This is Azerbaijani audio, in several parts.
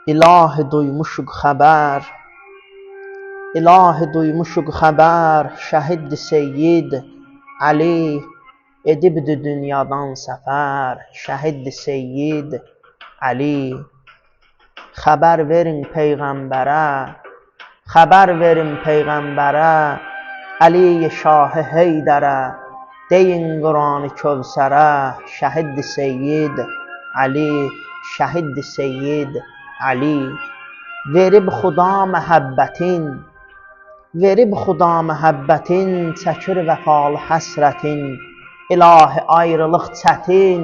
İlahi duymuşuq xəbər, İlahi duymuşuq xəbər, şəhiddir Seyyid Əli, edibdir dünyadan səfər, şəhiddir Seyyid Əli. Xəbər verin Peyğəmbərə, xəbər verin Peyğəmbərə, Əli Şahı Heydərə, deyin Quran-ı Kövsərə, şəhiddir Seyyid Əli, şəhiddir Seyyid Əli. Verib Xuda məhəbbətin, verib Xuda məhəbbətin, çəkir vəfalı həsrətin. İlahi ayrılıq çətin,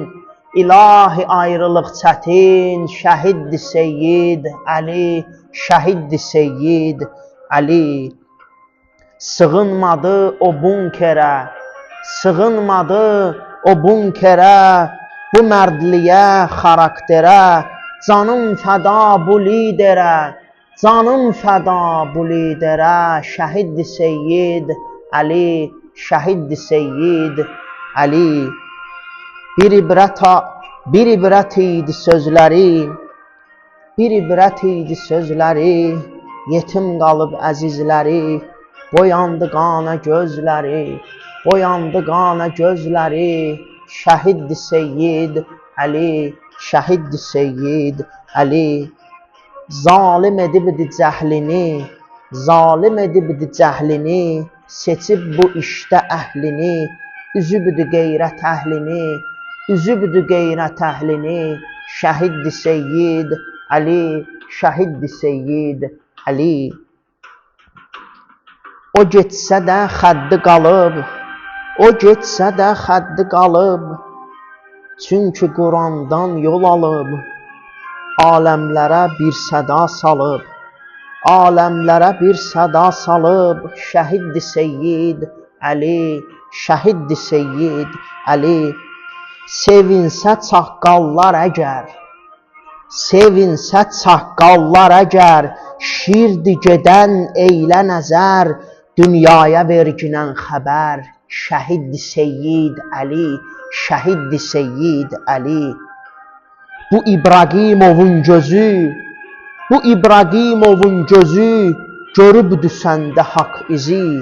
İlahi ayrılıq çətin, şəhiddir Seyyid Əli, şəhiddir Seyyid Əli. Sığınmadı o bunkerə, sığınmadı o bunkerə, bu mərdliyə, xarakterə, canım fəda bu liderə, canım fəda bu liderə, şəhiddir Seyyid Əli, şəhiddir Seyyid Əli. Bir ibrət idi sözləri, bir ibrət idi sözləri, yetim qalıb əzizləri, boyandı qana gözləri, boyandı qana gözləri, şəhiddir Seyyid Əli, şəhiddir Seyyid Əli. Zalim edibdi cəhlini, zalim edibdi cəhlini, seçib bu işdə əhlini, üzübdü qeyrət əhlini, üzübdü qeyrət əhlini, şəhiddir Seyyid Əli, şəhiddir Seyyid Əli. O getsə də xəddi qalıb, o getsə də xəddi qalıb, çünki Qurandan yol alıb, aləmlərə bir səda salıb, aləmlərə bir səda salıb, şəhiddir Seyyid Əli, şəhiddir Seyyid Əli. Sevinsə çaqqallar əgər, sevinsə çaqqallar əgər, şirdi gedən eylə nəzər, dünyaya verginən xəbər, şəhiddir Seyyid Əli, şəhiddir Seyyid Əli. Bu İbraqimovun gözü, bu İbraqimovun gözü, görübdü səndə haqq izi,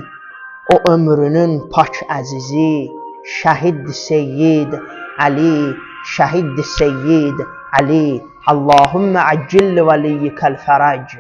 o ömrünün pak əzizi, şəhiddir Seyyid Əli, şəhiddir Seyyid Əli. Allahümmə əccil vəliyyikəl fərəc.